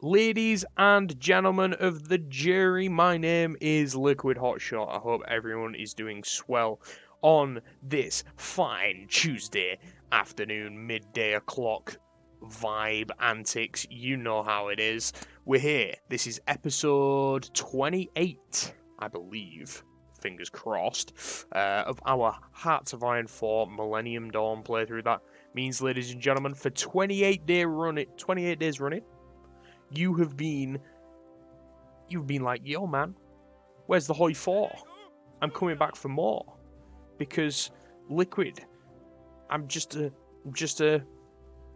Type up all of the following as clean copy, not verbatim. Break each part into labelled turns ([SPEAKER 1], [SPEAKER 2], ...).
[SPEAKER 1] Ladies and gentlemen of the jury, my name is Liquid Hotshot. I hope everyone is doing swell on this fine Tuesday afternoon, midday o'clock vibe antics. You know how it is. We're here. This is episode 28, I believe. Fingers crossed, of our Hearts of Iron 4 Millennium Dawn playthrough. That means, ladies and gentlemen, for 28 days running, you've been like, yo man, where's the Hoi 4? I'm coming back for more. Because Liquid, I'm just a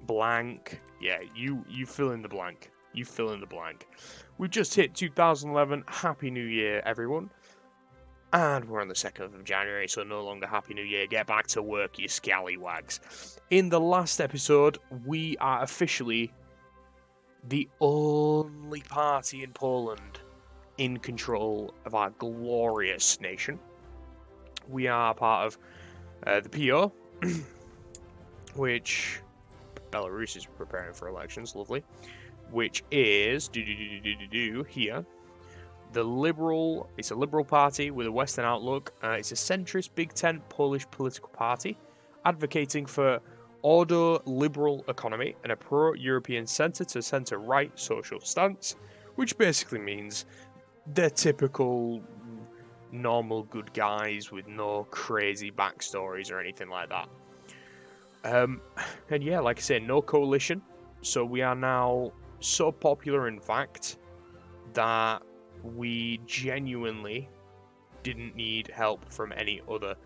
[SPEAKER 1] blank. Yeah, you fill in the blank. You fill in the blank. We've just hit 2011. Happy New Year, everyone. And we're on the 2nd of January, so no longer Happy New Year. Get back to work, you scallywags. In the last episode, we are officially the only party in Poland in control of our glorious nation. We are part of the PO, which Belarus is preparing for elections, lovely, which is here. It's a liberal party with a Western outlook. It's a centrist Big Tent Polish political party advocating for order liberal economy and a pro-European centre to centre-right social stance, which basically means they're typical normal good guys with no crazy backstories or anything like that. And yeah, like I said, no coalition. So we are now so popular, in fact, that we genuinely didn't need help from any other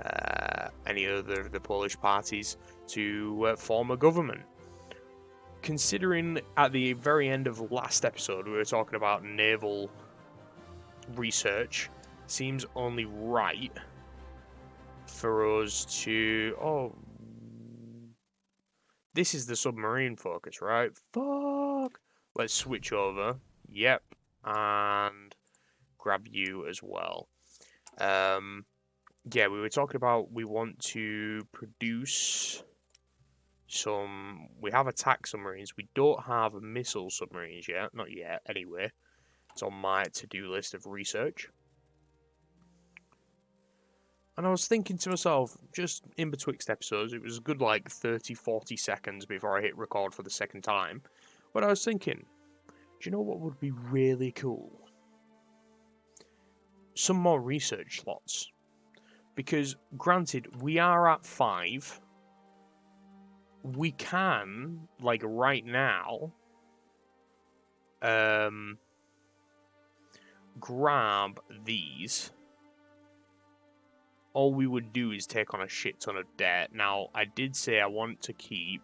[SPEAKER 1] of the Polish parties to form a government. Considering at the very end of last episode we were talking about naval research, seems only right for us to... Oh, this is the submarine focus, right? Fuck! Let's switch over. Yep. And grab you as well. Yeah, we were talking about we want to produce some... We have attack submarines. We don't have missile submarines yet. Not yet, anyway. It's on my to-do list of research. And I was thinking to myself, just in betwixt episodes, it was a good like 30-40 seconds before I hit record for the second time, but I was thinking, do you know what would be really cool? Some more research slots. Because, granted, we are at 5. We can, like right now, grab these. All we would do is take on a shit ton of debt. Now, I did say I want to keep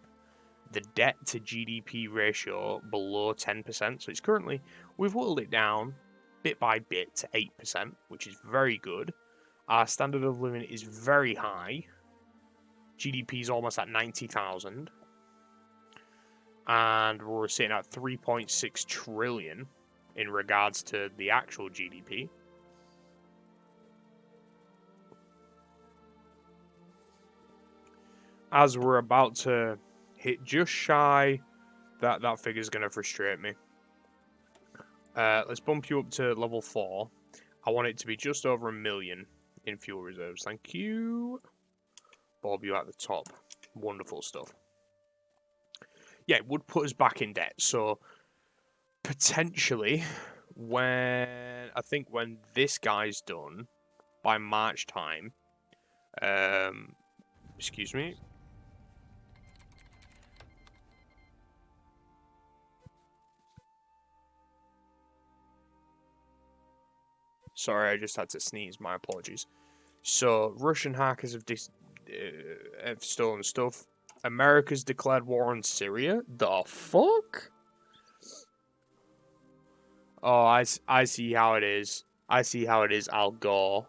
[SPEAKER 1] the debt to GDP ratio below 10%. So it's currently, we've whittled it down bit by bit to 8%, which is very good. Our standard of living is very high. GDP is almost at 90,000. And we're sitting at 3.6 trillion in regards to the actual GDP. As we're about to hit just shy, that figure's going to frustrate me. Let's bump you up to level 4. I want it to be just over 1 million in fuel reserves. Thank you. Bob, you at the top. Wonderful stuff. Yeah, it would put us back in debt. So, potentially, when this guy's done, by March time, excuse me. Sorry, I just had to sneeze. My apologies. So, Russian hackers have stolen stuff. America's declared war on Syria? The fuck? Oh, I see how it is. I see how it is, Al Gore.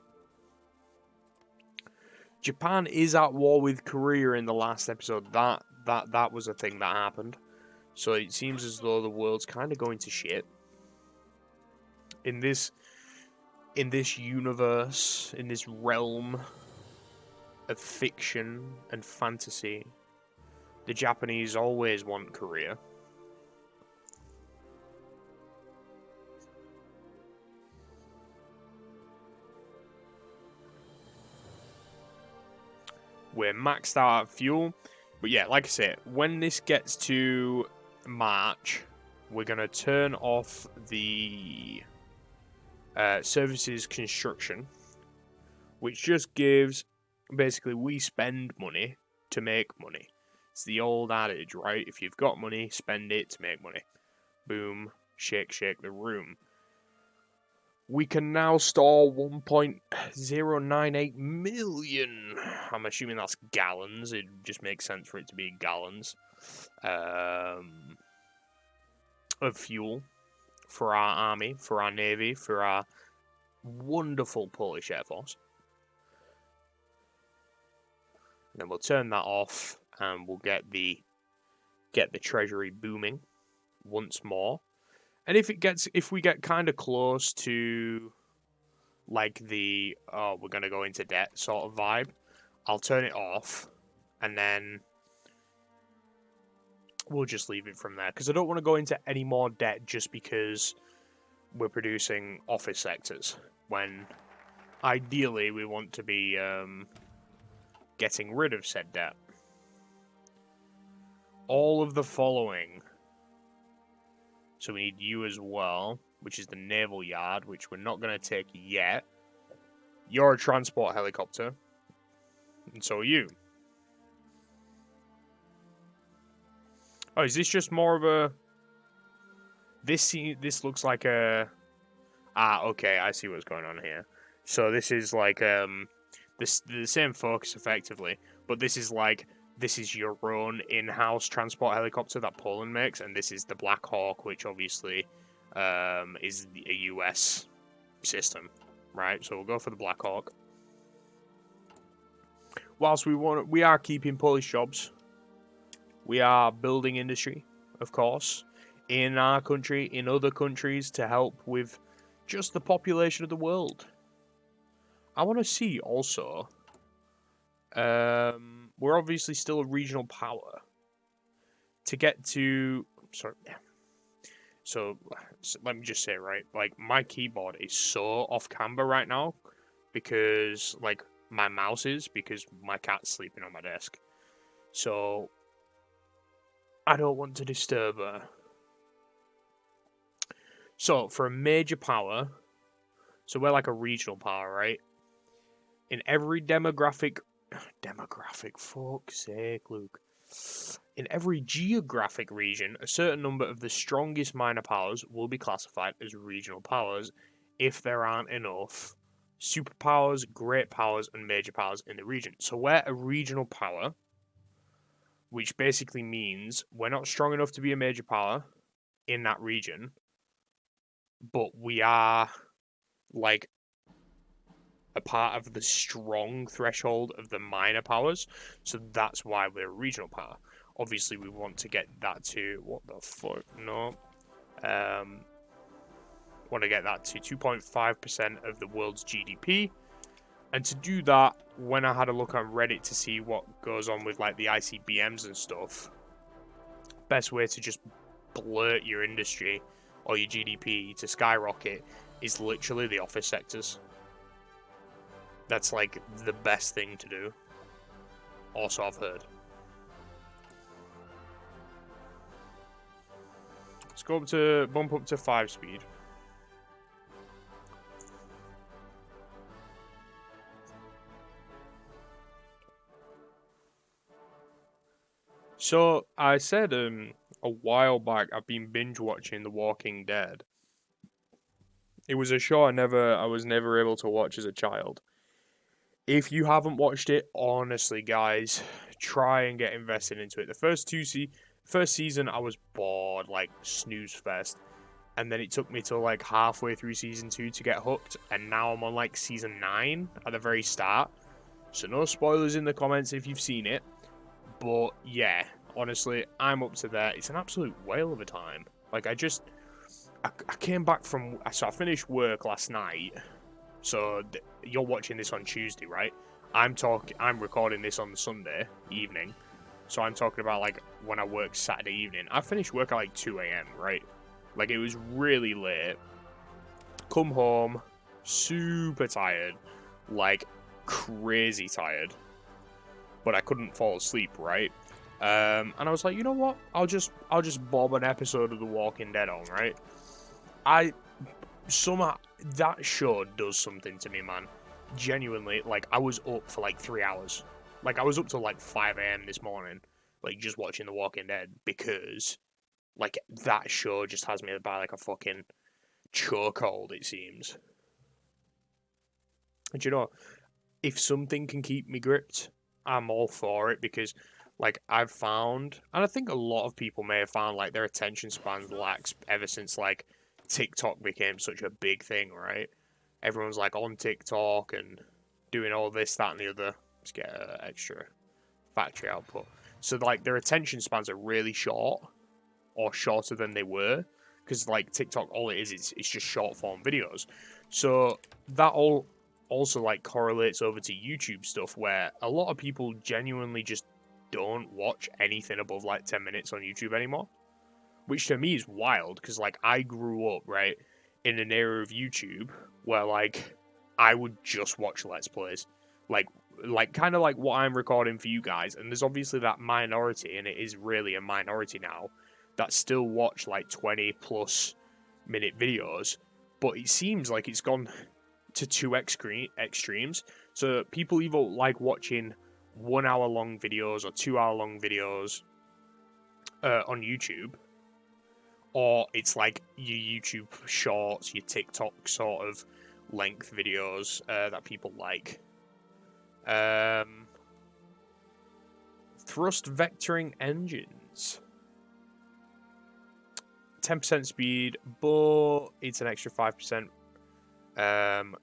[SPEAKER 1] Japan is at war with Korea in the last episode. That was a thing that happened. So it seems as though the world's kind of going to shit. In this universe, in this realm of fiction and fantasy, the Japanese always want Korea. We're maxed out at fuel. But yeah, like I said, when this gets to March, we're going to turn off the services construction, which just gives, basically, we spend money to make money. It's the old adage, right? If you've got money, spend it to make money. Boom, shake, shake the room. We can now store 1.098 million. I'm assuming that's gallons. It just makes sense for it to be gallons of fuel for our army, for our navy, for our wonderful Polish Air Force. And then we'll turn that off, and we'll get the treasury booming once more. And if we get kind of close to like the we're gonna go into debt sort of vibe, I'll turn it off, and then we'll just leave it from there, because I don't want to go into any more debt just because we're producing office sectors, when ideally we want to be getting rid of said debt. All of the following. So we need you as well, which is the naval yard, which we're not going to take yet. You're a transport helicopter, and so are you. Oh, is this just more of a... This looks like a... Ah, okay, I see what's going on here. So this is like the same focus, effectively, but this is like... This is your own in-house transport helicopter that Poland makes, and this is the Black Hawk, which obviously is a US system, right? So we'll go for the Black Hawk. Whilst we are keeping Polish jobs, we are building industry, of course, in our country, in other countries, to help with just the population of the world. I want to see also... we're obviously still a regional power. To get to... Sorry. So let me just say, right, like, my keyboard is so off-camber right now because, like, my mouse is, because my cat's sleeping on my desk. So I don't want to disturb her. So, for a major power, so we're like a regional power, right? In every demographic, fuck's sake, Luke. In every geographic region, a certain number of the strongest minor powers will be classified as regional powers if there aren't enough superpowers, great powers, and major powers in the region. So we're a regional power, which basically means we're not strong enough to be a major power in that region, but we are, like, a part of the strong threshold of the minor powers, so that's why we're a regional power. Obviously, we want to get that to... What the fuck? No. Want to get that to 2.5% of the world's GDP. And to do that, when I had a look on Reddit to see what goes on with, like, the ICBMs and stuff, best way to just blurt your industry or your GDP to skyrocket is literally the office sectors. That's, like, the best thing to do. Also, I've heard. Let's go up to... Bump up to 5 speed. So, I said a while back I've been binge watching The Walking Dead. It was a show I was never able to watch as a child. If you haven't watched it, honestly, guys, try and get invested into it. The first season, I was bored, like snooze fest, and then it took me till like halfway through season 2 to get hooked, and now I'm on like season 9 at the very start. So no spoilers in the comments if you've seen it, but yeah, honestly, I'm up to that. It's an absolute whale of a time. Like, I came back from... So I finished work last night. So you're watching this on Tuesday, right? I'm recording this on the Sunday evening. So I'm talking about, like, when I work Saturday evening. I finished work at like 2 a.m, right? Like, it was really late. Come home, super tired. Like, crazy tired. but I couldn't fall asleep, right? And I was like, you know what? I'll just bob an episode of The Walking Dead on, right? Somehow that show does something to me, man. Genuinely, like I was up for like 3 hours. Like I was up till like 5 a.m. this morning, like just watching The Walking Dead because like that show just has me by like a fucking chokehold, it seems. And you know, if something can keep me gripped, I'm all for it because, like, I've found, and I think a lot of people may have found, like, their attention spans lax ever since, like, TikTok became such a big thing, right? Everyone's, like, on TikTok and doing all this, that, and the other. Let's get extra factory output. So, like, their attention spans are really short, or shorter than they were, because, like, TikTok, all it is, it's just short form videos. So, that all also like correlates over to YouTube stuff where a lot of people genuinely just don't watch anything above like 10 minutes on YouTube anymore, which to me is wild because like I grew up right in an era of YouTube where like I would just watch let's plays, like kind of like what I'm recording for you guys, and there's obviously that minority, and it is really a minority now that still watch like 20 plus minute videos, but it seems like it's gone to two extremes. So people either like watching 1 hour long videos or 2 hour long videos on YouTube, or it's like your YouTube shorts, your TikTok sort of length videos that people like. Thrust vectoring engines. 10% speed, but it's an extra 5%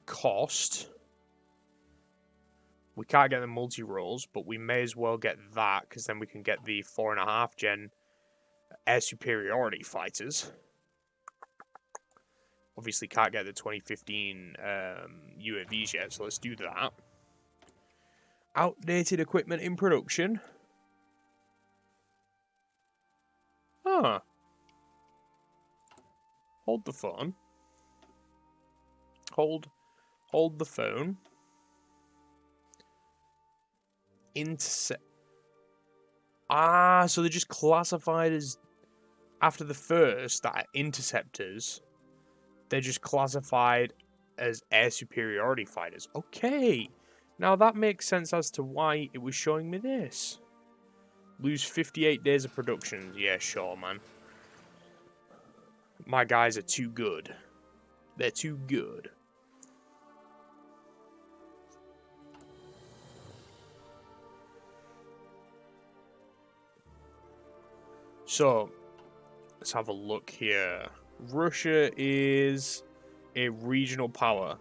[SPEAKER 1] cost. We can't get the multi-rolls, but we may as well get that, because then we can get the 4.5 gen air superiority fighters. Obviously can't get the 2015 UAVs yet, so let's do that. Outdated equipment in production. Huh. Hold the phone. Hold the phone. Intercept. Ah, so they're just classified as, after the first, that are interceptors, they're just classified as air superiority fighters. Okay. Now that makes sense as to why it was showing me this. Lose 58 days of production. Yeah, sure, man. My guys are too good. They're too good. So, let's have a look here. Russia is a regional power.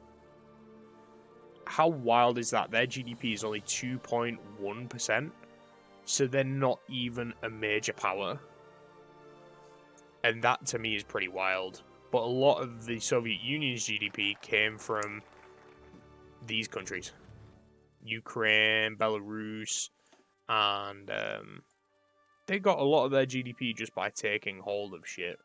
[SPEAKER 1] How wild is that? Their GDP is only 2.1%. So they're not even a major power. And that to me is pretty wild. But a lot of the Soviet Union's GDP came from these countries. Ukraine, Belarus, and they got a lot of their GDP just by taking hold of shit.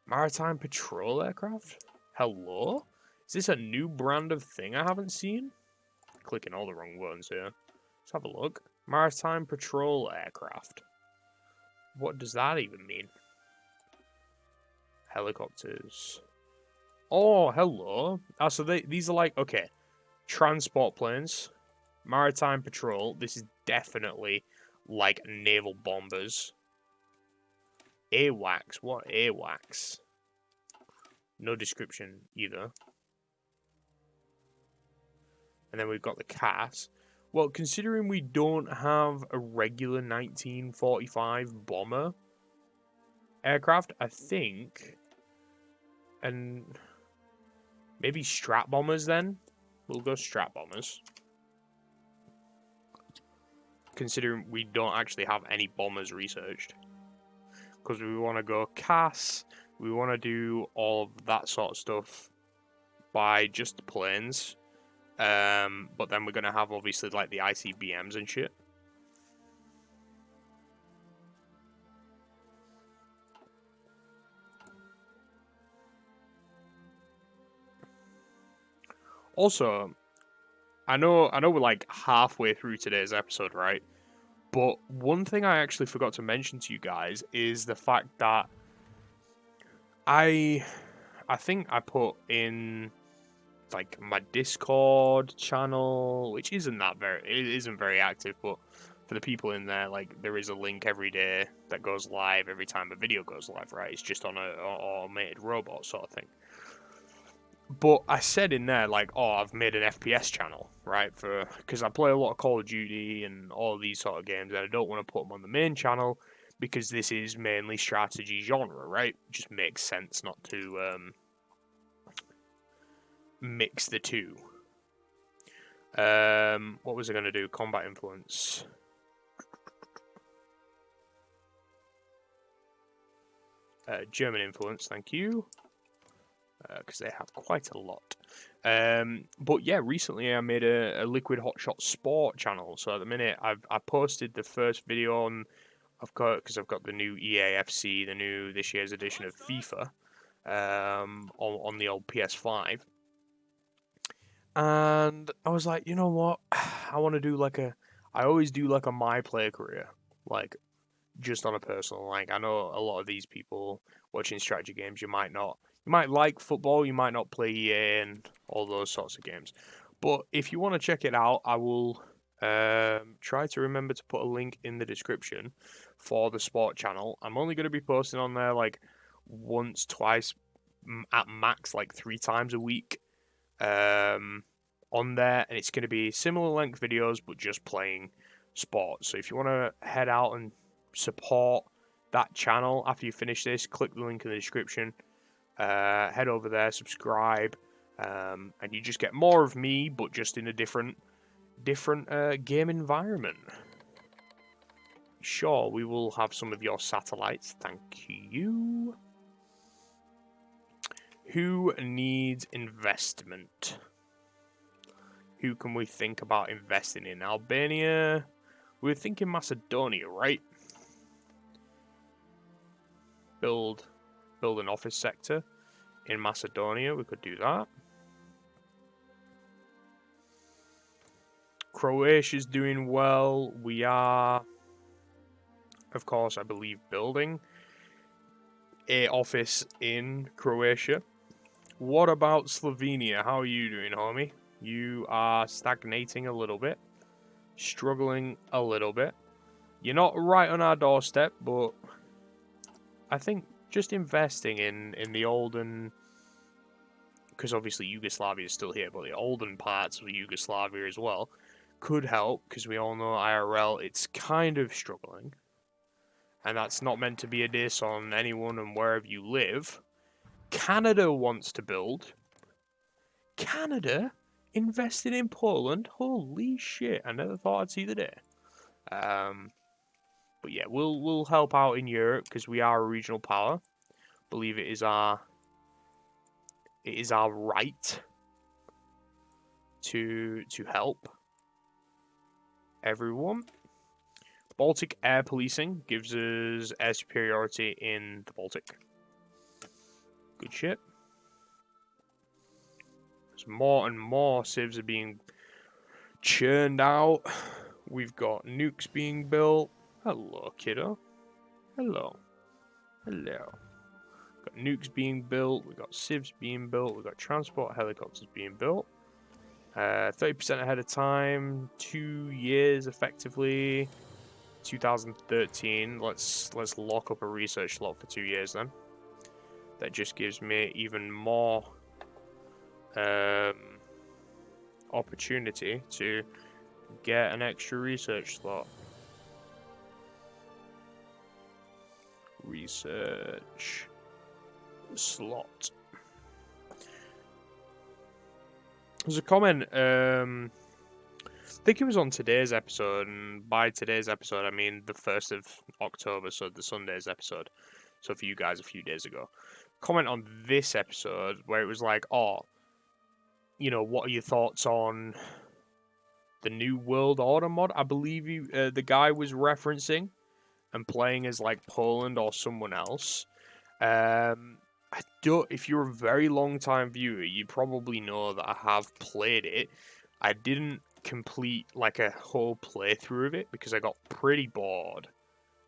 [SPEAKER 1] Maritime patrol aircraft? Hello? Is this a new brand of thing I haven't seen? Clicking all the wrong ones here. Let's have a look. Maritime patrol aircraft. What does that even mean? Helicopters. Oh, hello. Ah, so these are like, okay, transport planes, maritime patrol. This is definitely like naval bombers. AWACS. What AWACS? No description either. And then we've got the CAS. Well, considering we don't have a regular 1945 bomber aircraft, I think, and maybe strat bombers then? We'll go strat bombers. Considering we don't actually have any bombers researched. Because we want to go CAS, we want to do all of that sort of stuff by just the planes. But then we're going to have obviously like the ICBMs and shit. Also, I know we're like halfway through today's episode, right? But one thing I actually forgot to mention to you guys is the fact that I think I put in like my Discord channel, which isn't very active, but for the people in there, like there is a link every day that goes live every time a video goes live, right? It's just on a automated robot sort of thing. But I said in there, like, oh, I've made an FPS channel, right? Because I play a lot of Call of Duty and all these sort of games, and I don't want to put them on the main channel because this is mainly strategy genre, right? It just makes sense not to mix the two. What was I going to do? Combat influence. German influence, thank you. Because they have quite a lot. But yeah, recently I made a Liquid Hotshot Sport channel. So at the minute, I posted the first video on, I've got the new EAFC, the new this year's edition of FIFA, on the old PS5. And I was like, you know what? I want to do I always do like a my player career, like just on a personal. Like I know a lot of these people watching strategy games, you might like football, you might not play EA and all those sorts of games. But if you want to check it out, I will try to remember to put a link in the description for the sport channel. I'm only going to be posting on there like once, twice, at max like 3 times a week. On there, and it's going to be similar length videos, but just playing sports. So if you want to head out and support that channel after you finish this, click the link in the description. Head over there, subscribe, and you just get more of me, but just in a different game environment. Sure, we will have some of your satellites. Thank you. Who needs investment? Who can we think about investing in? Albania? We were thinking Macedonia, right? Build an office sector in Macedonia. We could do that. Croatia's doing well. We are, of course, I believe, building an office in Croatia. What about Slovenia? How are you doing, homie? You are stagnating a little bit. Struggling a little bit. You're not right on our doorstep, but I think just investing in the olden, because obviously Yugoslavia is still here, but the olden parts of Yugoslavia as well could help, because we all know IRL, it's kind of struggling. And that's not meant to be a diss on anyone and wherever you live. Canada wants to build. Canada invested in Poland? Holy shit, I never thought I'd see the day. But yeah, we'll help out in Europe because we are a regional power. Believe it is our right to help everyone. Baltic air policing gives us air superiority in the Baltic. Good shit. As more and more civs are being churned out. We've got nukes being built. Hello, kiddo. Hello. Hello. Got nukes being built. We've got civs being built. We've got transport helicopters being built. 30% ahead of time. 2 years effectively. 2013. Let's lock up a research slot for 2 years then. That just gives me even more opportunity to get an extra research slot. Research slot. There's a comment, I think it was on today's episode, and by today's episode I mean the 1st of October, so the Sunday's episode, so for you guys a few days ago. Comment on this episode where it was like, oh, you know, what are your thoughts on the New World Order mod? I believe the guy was referencing and playing as like Poland or someone else. If you're a very long time viewer, you probably know that I have played it. I didn't complete like a whole playthrough of it because I got pretty bored.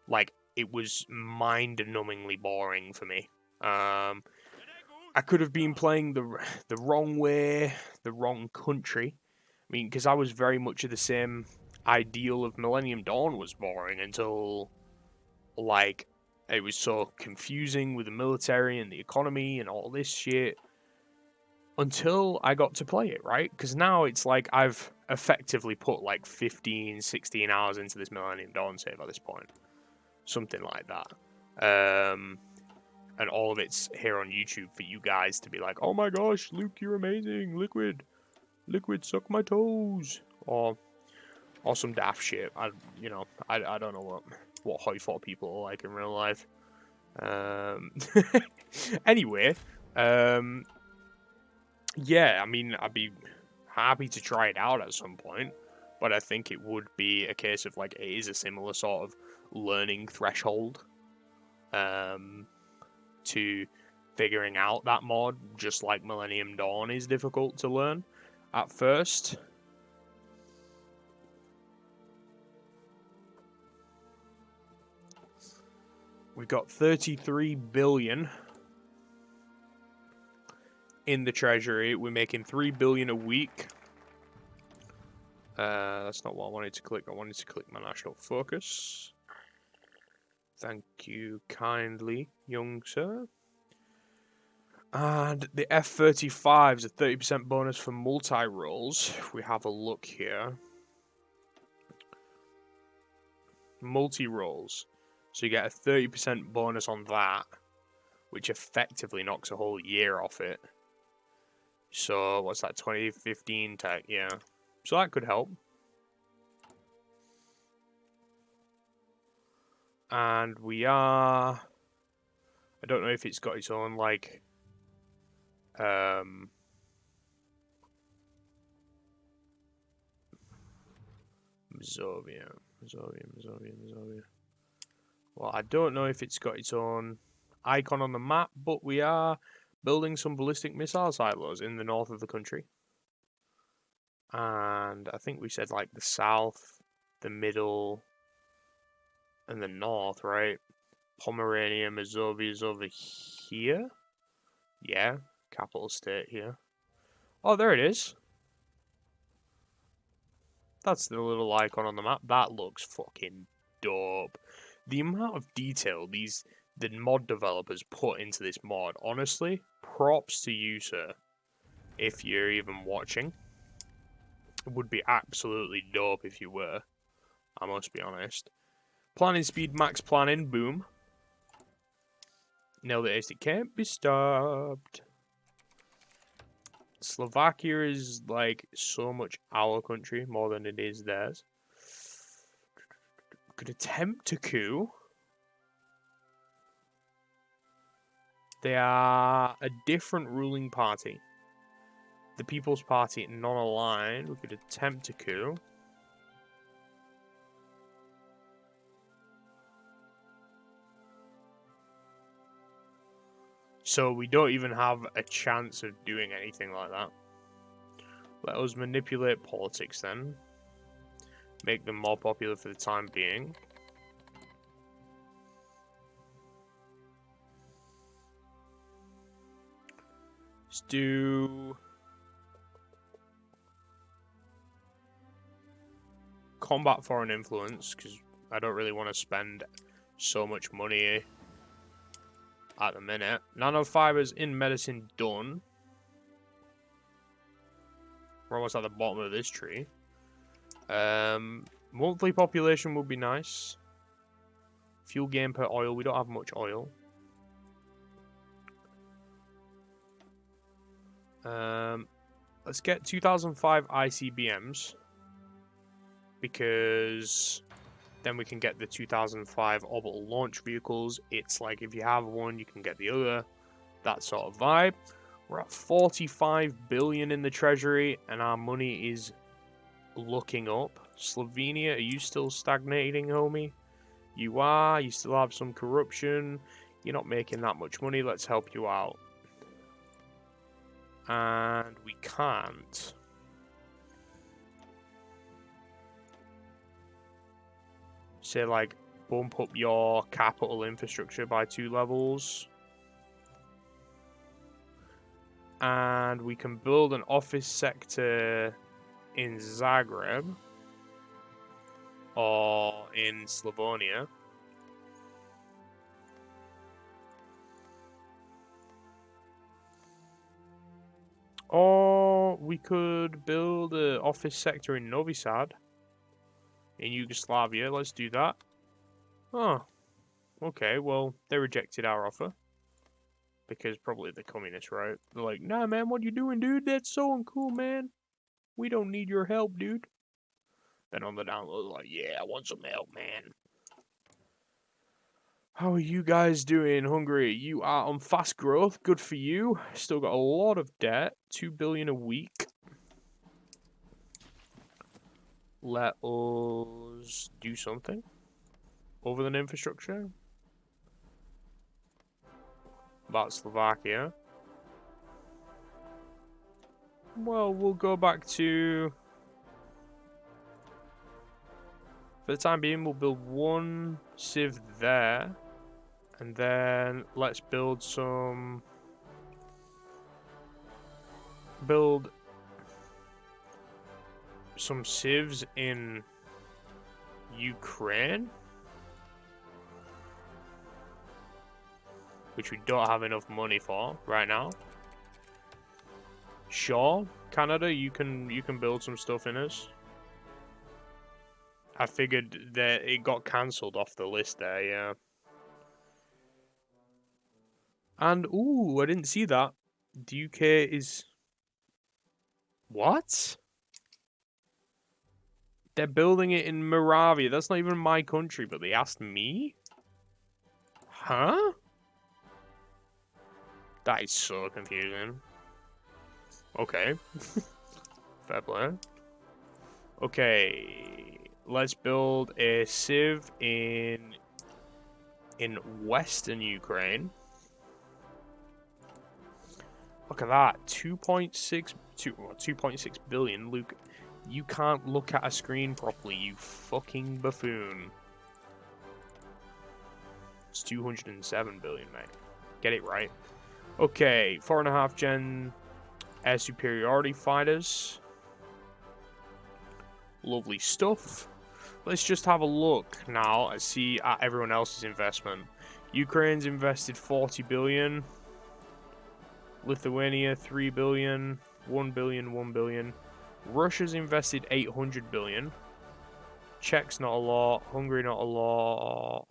[SPEAKER 1] Like, it was mind-numbingly boring for me. I could have been playing the wrong way, the wrong country. I mean, because I was very much of the same ideal of Millennium Dawn was boring until, like, it was so confusing with the military and the economy and all this shit. Until I got to play it, right? Because now it's like I've effectively put like 15, 16 hours into this Millennium Dawn save at this point. Something like that. And all of it's here on YouTube for you guys to be like, oh my gosh, Luke, you're amazing. Liquid, suck my toes. Or some daft shit. I don't know what high-fought people are like in real life. Anyway, yeah, I mean, I'd be happy to try it out at some point, but I think it would be a case of like it is a similar sort of learning threshold to figuring out that mod, just like Millennium Dawn is difficult to learn at first. We've got 33 billion in the treasury. We're making 3 billion a week. That's not what I wanted to click. I wanted to click my national focus. Thank you kindly, young sir. And the F-35 is a 30% bonus for multi-rolls. If we have a look here. Multi-rolls. So you get a 30% bonus on that, which effectively knocks a whole year off it. So, what's that, 2015 tech? Yeah. So that could help. And we are... I don't know if it's got its own, like... Mazovia. Well, I don't know if it's got its own icon on the map, but we are building some ballistic missile silos in the north of the country. And I think we said, like, the south, the middle, and the north, right? Pomerania, Mazovia is over here. Yeah, capital state here. Oh, there it is. That's the little icon on the map. That looks fucking dope. The amount of detail the mod developers put into this mod, honestly, props to you, sir. If you're even watching. It would be absolutely dope if you were. I must be honest. Planning speed, max planning, boom. Nailed it, it can't be stopped. Slovakia is like so much our country more than it is theirs. Could attempt a coup. They are a different ruling party. The People's Party non-aligned. We could attempt a coup. So we don't even have a chance of doing anything like that. Let us manipulate politics then. Make them more popular for the time being. Let's do... combat foreign influence, because I don't really want to spend so much money at the minute. Nanofibers in medicine done. We're almost at the bottom of this tree. Monthly population would be nice. Fuel gain per oil. We don't have much oil. Let's get 2005 ICBMs. Because then we can get the 2005 orbital launch vehicles. It's like if you have one, you can get the other. That sort of vibe. We're at 45 billion in the treasury, and our money is looking up. Slovenia, are you still stagnating, homie? You are. You still have some corruption. You're not making that much money. Let's help you out. And we can't. say, like, bump up your capital infrastructure by 2 levels. And we can build an office sector in Zagreb or in Slavonia. Or we could build an office sector in Novi Sad in Yugoslavia. Let's do that. Oh, okay. Well, they rejected our offer. Because probably the communists, right? They're like, nah, man, what you doing, dude? That's so uncool, man. We don't need your help, dude. Then on the download, like, yeah, I want some help, man. How are you guys doing, Hungary? You are on fast growth. Good for you. Still got a lot of debt. 2 billion a week. Let us do something. Over than infrastructure. About Slovakia. Well, we'll go back to... For the time being, we'll build one civ there. And then let's build some... Build some civs in Ukraine. Which we don't have enough money for right now. Sure, Canada, you can build some stuff in us. I figured that it got cancelled off the list there, yeah. And, ooh, I didn't see that. The UK is... What? They're building it in Moravia. That's not even my country, but they asked me? Huh? That is so confusing. Okay. Fair play. Okay. Let's build a civ in Western Ukraine. Look at that. 2.6 billion. Luke, you can't look at a screen properly, you fucking buffoon. It's 207 billion, mate. Get it right. Okay, 4.5 gen air superiority fighters. Lovely stuff. Let's just have a look now and see at everyone else's investment. Ukraine's invested 40 billion. Lithuania 3 billion. 1 billion, 1 billion. Russia's invested 800 billion. Czech's not a lot. Hungary not a lot.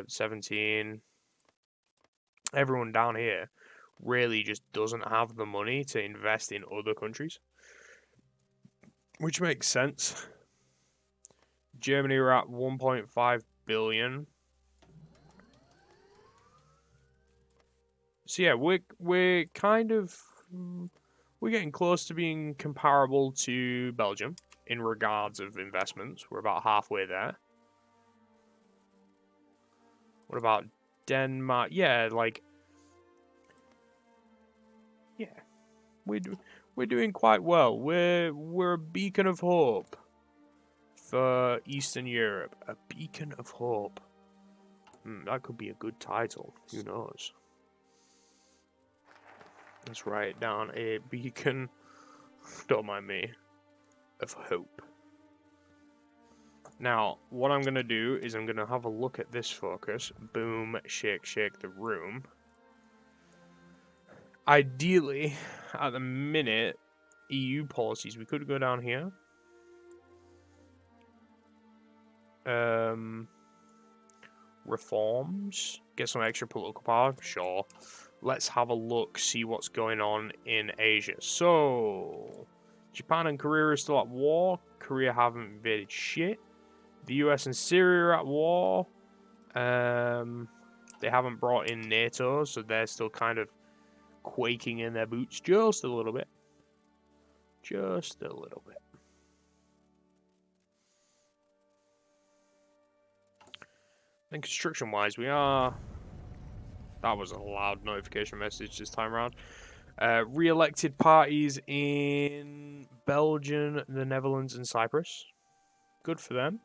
[SPEAKER 1] 17. Everyone down here really just doesn't have the money to invest in other countries. Which makes sense. Germany are at 1.5 billion. So yeah, we're kind of we're getting close to being comparable to Belgium in regards of investments. We're about halfway there. What about Denmark? Yeah, like yeah, we're doing quite well. We're a beacon of hope for Eastern Europe. A beacon of hope. That could be a good title. Who knows? Let's write down a beacon, don't mind me, of hope. Now, what I'm going to do is I'm going to have a look at this focus. Boom, shake, shake the room. Ideally, at the minute, EU policies, we could go down here. Reforms. Get some extra political power, sure. Let's have a look, see what's going on in Asia. So, Japan and Korea are still at war. Korea haven't invaded shit. The US and Syria are at war. They haven't brought in NATO, so they're still kind of quaking in their boots just a little bit. Just a little bit. Then construction-wise, we are... That was a loud notification message this time around. Re-elected parties in Belgium, the Netherlands, and Cyprus. Good for them.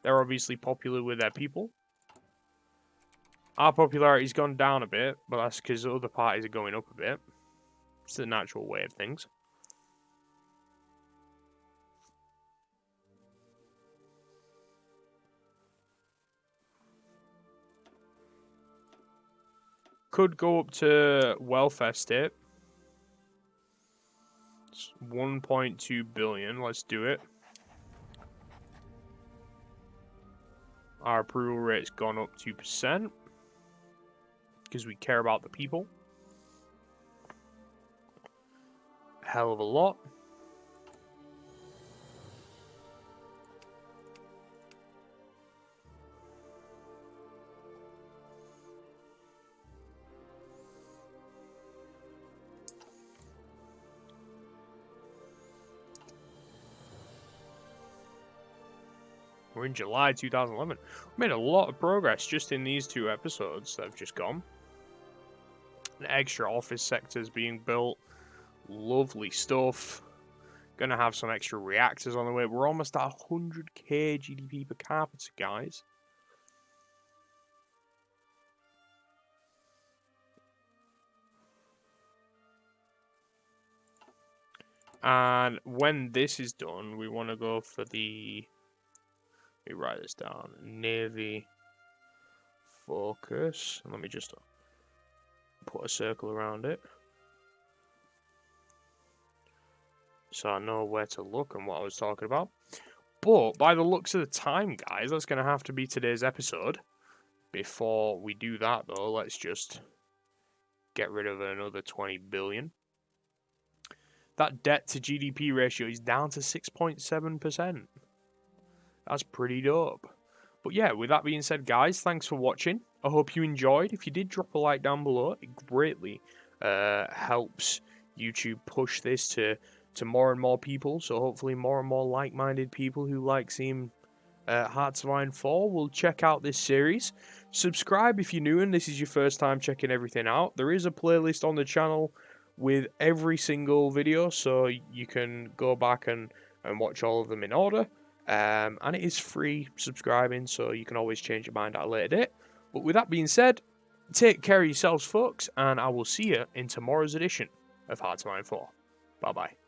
[SPEAKER 1] They're obviously popular with their people. Our popularity's gone down a bit, but that's because other parties are going up a bit. It's the natural way of things. Could go up to welfare state. It's 1.2 billion. Let's do it. Our approval rate's gone up 2% because we care about the people. Hell of a lot. We're in July 2011. We made a lot of progress just in these 2 episodes that have just gone. An extra office sectors being built. Lovely stuff. Gonna have some extra reactors on the way. We're almost at 100k GDP per capita, guys. And when this is done, we want to go for the... Let me write this down. Navy focus. Let me just put a circle around it, so I know where to look and what I was talking about. But by the looks of the time, guys, that's going to have to be today's episode. Before we do that, though, let's just get rid of another 20 billion. That debt to GDP ratio is down to 6.7%. That's pretty dope. But yeah, with that being said, guys, thanks for watching. I hope you enjoyed. If you did, drop a like down below. It greatly helps YouTube push this to more and more people. So hopefully more and more like-minded people who like seeing Hearts of Iron 4 will check out this series. Subscribe if you're new and this is your first time checking everything out. There is a playlist on the channel with every single video, so you can go back and watch all of them in order. And it is free subscribing, so you can always change your mind at a later date. But with that being said, take care of yourselves, folks, and I will see you in tomorrow's edition of Hearts of Iron 4. Bye-bye.